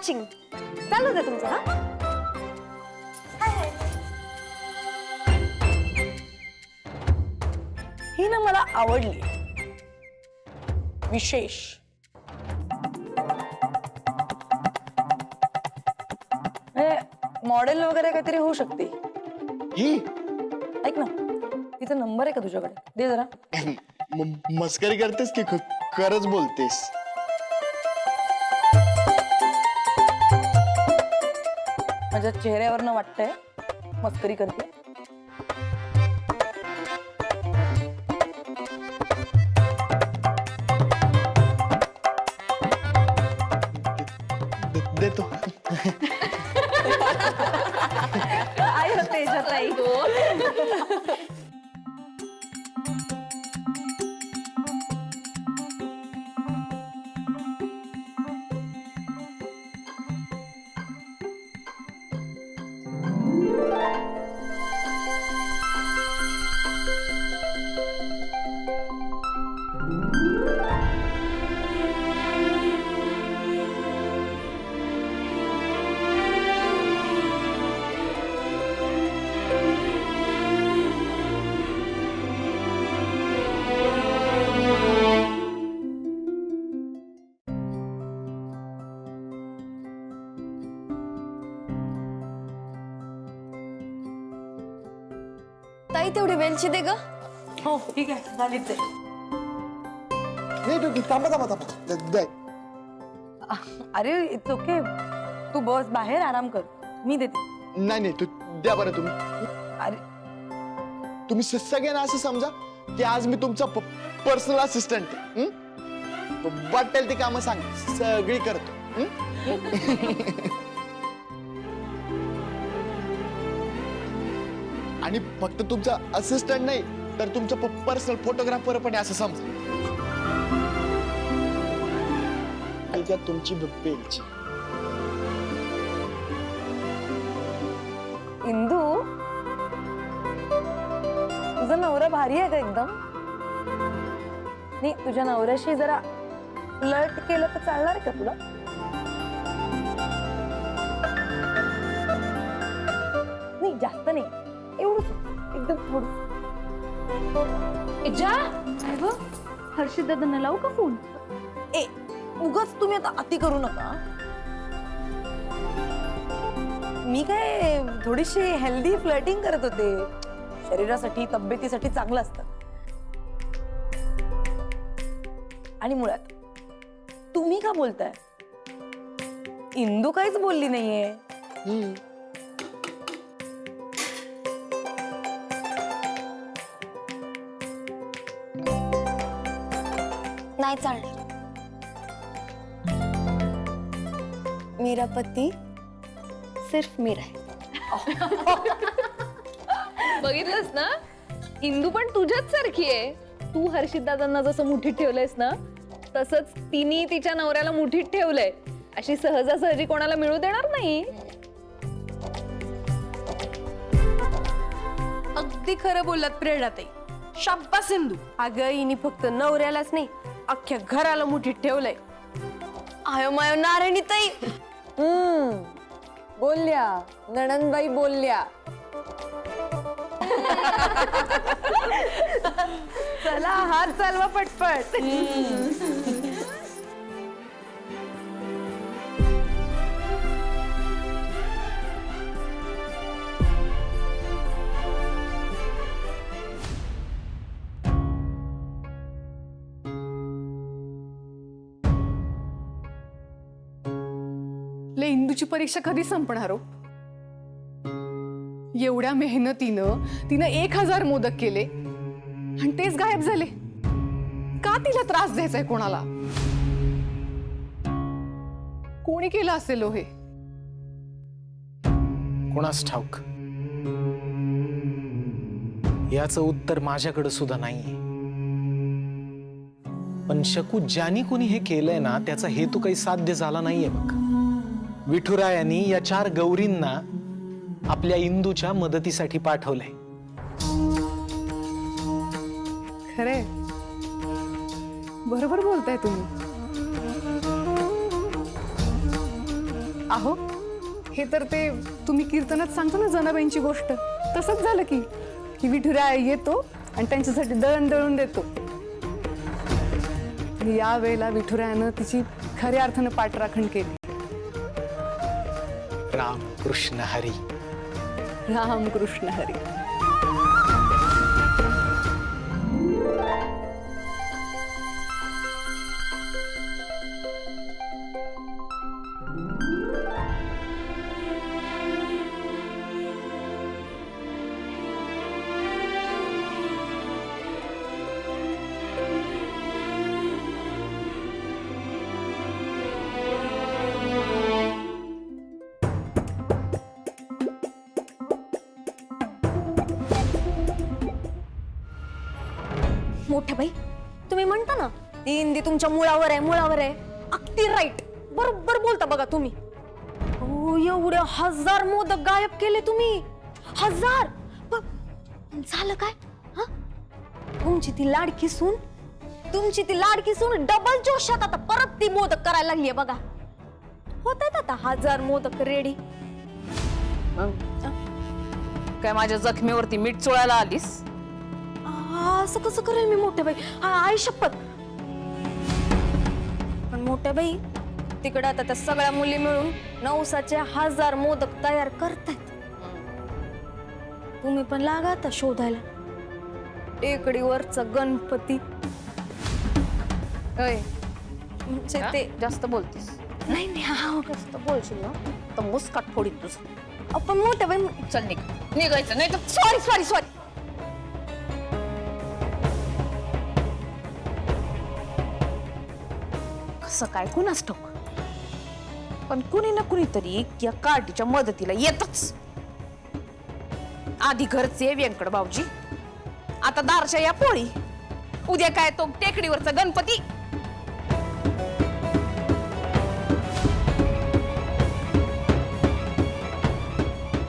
Watching. चालू दे तुमचं. हा ही ना मला आवडली. विशेष. मॉडेल वगैरे काहीतरी होऊ शकते ही ऐक ना, तिचा नंबर आहे का तुझ्याकडे? दे जरा. मस्करी करतेस की खरंच बोलतेस? माझ्या चेहऱ्यावरनं वाटतंय मस्करी करते. देतो. काय होते ताई गो. ताई तेवढी वेलची दे ग. हो ठीक आहे, झालीच आहे. नाही थांबा. दे. अरे इट्स ओके. तू बस बाहेर आराम कर, मी देते. नाही तू द्या बरं. अरे तुम्ही सगळ्यांना असं समजा की आज मी तुमचा पर्सनल असिस्टंट आहे. वाटेल ती कामं सांग, सगळी करतो. आणि फक्त तुमचा असिस्टंट नाही तर तुमचा पर्सनल फोटोग्राफर पण आहे असं समजा. तुमची बेलची. इंदू, तुझा नवरा भारी आहे का एकदम? नाही, तुझ्या नवऱ्याशी जरा फ्लर्ट केलं तर चालणार का तुला? नाही जास्त नाही, एवढंच एकदम थोडं. हर्षित दादांना लावू का फोन? ए उगाच तुम्ही आता अति करू नका. मी काय थोडीशी हेल्दी फ्लर्टिंग करत होते. शरीरासाठी तब्येतीसाठी चांगलं असतं. आणि मुळात तुम्ही का बोलताय? इंदू काहीच बोलली नाहीये. नाही चालणार. मेरा पति सिर्फ मेरा है. बघितलंस ना, इंदू पण तुझ्याच सारखी आहे. तू हर्षित दादांना जसं मुठीत ठेवलंयस ना, तसंच तिने तिच्या नवऱ्याला मुठीत ठेवलंय. अशी सहजासहजी कोणाला मिळू देणार नाही. अगदी खरं बोललात प्रेरणाताई. शाब्बास सिंधू. अगं हिने फक्त नवऱ्यालाच नाही, अख्ख्या घराला मुठीत ठेवलंय. आयो मायो नारायणी ताई. बोलल्या नणंदबाई बोलल्या. चला हात चालवा पटपट. ले इंदूची परीक्षा कधी संपणार हो? एवढ्या मेहनतीनं तिनं 1000 मोदक केले आणि तेच गायब झाले. का तिला त्रास द्यायचाय कोणाला? कोणी केलं असेल हो हे? कोणास ठाऊक. याचं उत्तर माझ्याकडे सुद्धा नाहीये. पण शकू ज्यानी कोणी हे केलंय ना, त्याचा हेतू काही साध्य झाला नाहीये बघ. विठुरायांनी या 4 गौरींना आपल्या इंदूच्या मदतीसाठी पाठवलंय. खरे बरोबर बोलताय तुम्ही. अहो हे तर ते तुम्ही कीर्तनात सांगतो ना जनाबाईंची गोष्ट, तसंच झालं की विठुराया येतो आणि त्यांच्यासाठी दळण दळून देतो. या वेळेला विठुरायानं तिची खऱ्या अर्थानं पाठराखण केली. राम कृष्ण हरी. राम कृष्ण हरी. मोठ्या बाई, तुम्ही म्हणता ना ती इंदी तुमच्या मुळावर आहे, मुळावर आहे. अगदी राईट, बरोबर बोलता बघा तुम्ही. हो, एवढे 1000 मोदक गायब केले तुम्ही. 1000. पण झालं काय? हा, तुमची ती लाडकी सून डबल जोशात आता परत ती मोदक करायला लागलीये बघा. होतात आता 1000 मोदक रेडी. काय माझ्या जखमेवरती मीठ चोळायला आलीस? असं कसं करेल मी मोठ्या बाई, आई शपथ. पण मोठ्या बाई, तिकडे आता त्या सगळ्या मुली मिळून 900चे 1000 मोदक तयार करतायत. तुम्ही पण लागा आता शोधायला टेकडीवरचा गणपती. म्हणजे ते जास्त बोलतीस. नाही नाही, जास्त बोलशील ना तर मुस्काट फोडीन तुझं. आपण मोठ्या बाई. चल निघायचं नाही तर. सॉरी. कसं काय कुणास ठाऊक, पण कुणी ना कुणीतरी या कार्टीच्या मदतीला येतच. आधी घरचे व्यंकट भाऊजी, आता दारच्या या पोळी, उद्या काय तो टेकडीवरचा गणपती.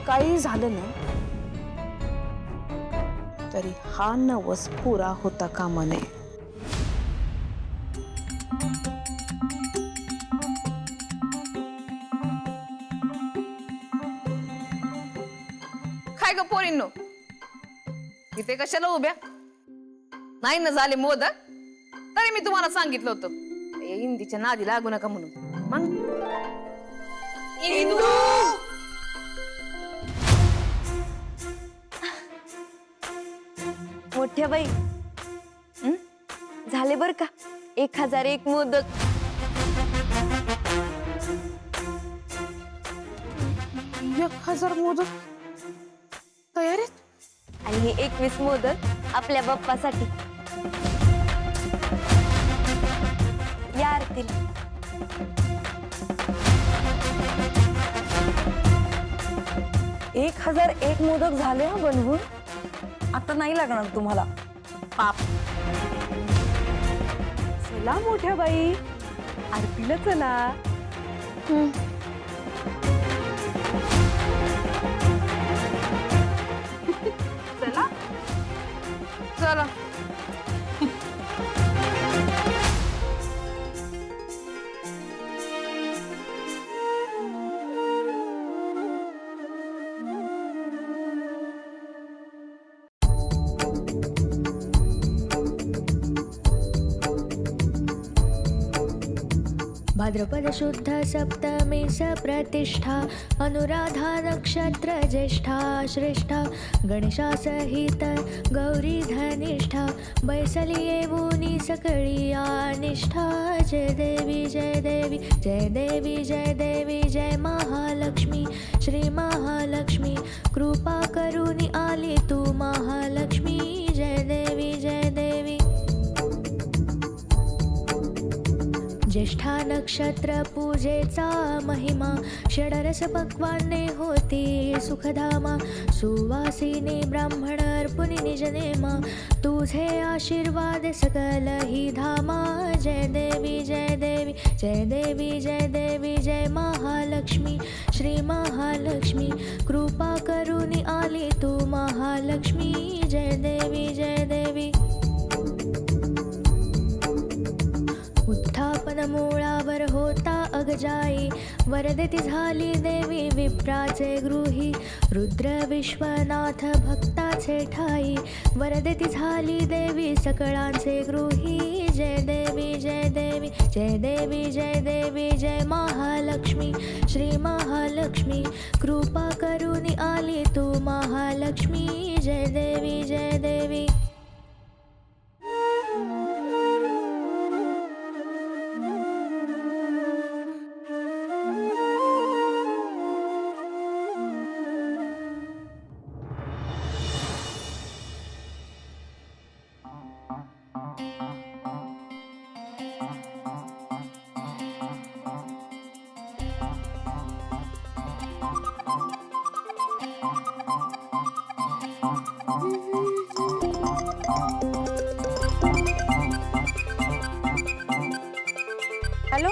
काही झालं ना तरी हा नवस पुरा होता कामा नये. काय ग पोरींनो, इथे कशाला उभ्या? नाही ना झाले मोदक तरी मी तुम्हाला सांगितलं होतं हिंदीच्या नादी लागू नका म्हणून. मग मोठ्या बाई, झाले बर का 1001 मोदक. 1000 मोदक तयार आहेत. आणि हे 21 मोदक आपल्या बाप्पासाठी. या आरतीला. 1001 मोदक झाले हा बनवून. आता नाही लागणार तुम्हाला पाप. चला मोठ्या बाई, आरतीला चला. चला. भाद्रपद शुद्ध सप्तमी सप्रतिष्ठा अनुराधा नक्षत्र ज्येष्ठा श्रेष्ठा गणेशा सहित गौरी धनिष्ठा बैसली येऊनी सकळी निष्ठा. जय देवी जय देवी जय देवी जय देवी जय महालक्ष्मी श्री महालक्ष्मी कृपा करुणी आली तू महालक्ष्मी. जय देवी जय देवी. ज्येष्ठा नक्षत्र पूजेचा महिमा षडरस पक्वाने होती सुखधामा. सुवासिनी ब्राह्मण अर्पुनी निजनेमा तुझे आशीर्वाद सकल ही धामा. जय देवी जय देवी जय देवी जय देवी जय महालक्ष्मी श्री महालक्ष्मी कृपा करुणी आली तू महालक्ष्मी. जय देवी जय देवी. उत्थापन मूळावर होता मग जाई वरदे ती झाली देवी विप्राचे गृही रुद्र विश्वनाथ भक्ताचे ठाई वरदे ती झाली देवी सकळांचे गृही जय देवी जय देवी जय देवी जय देवी जय महालक्ष्मी श्री महालक्ष्मी कृपा करुणी आली तू महालक्ष्मी जय देवी जय देवी. हॅलो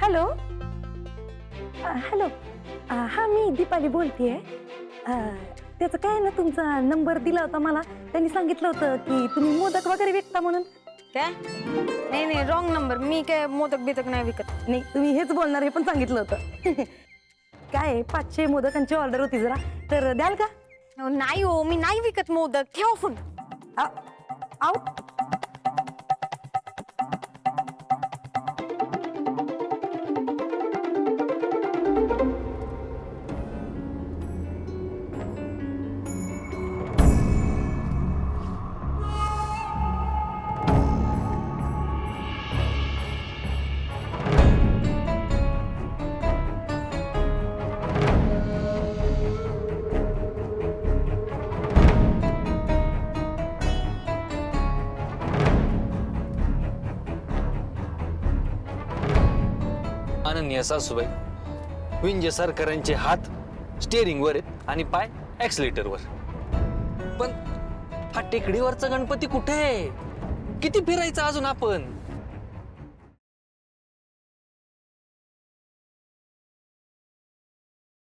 हॅलो हॅलो हां मी दीपाली बोलतेय. त्याचं काय ना तुमचा नंबर दिला होता मला. त्यांनी सांगितलं होतं की तुम्ही मोदक वगैरे विकता म्हणून. काय नाही नाही रॉंग नंबर. मी काय मोदक बिदक नाही विकत. नाही तुम्ही हेच बोलणार हे पण सांगितलं होतं. काय 500 मोदकांची ऑर्डर होती जरा तर द्याल का? नाही हो मी नाही विकत मोदक. ठेवा फोन. आऊ अनन्या सासूबाई विंजे सरकारांचे हात स्टेअरिंगवर आहेत आणि पाय ऍक्सिलेटरवर. पण हा टेकडीवरचा गणपती कुठे आहे? किती फिरायचा अजून आपण?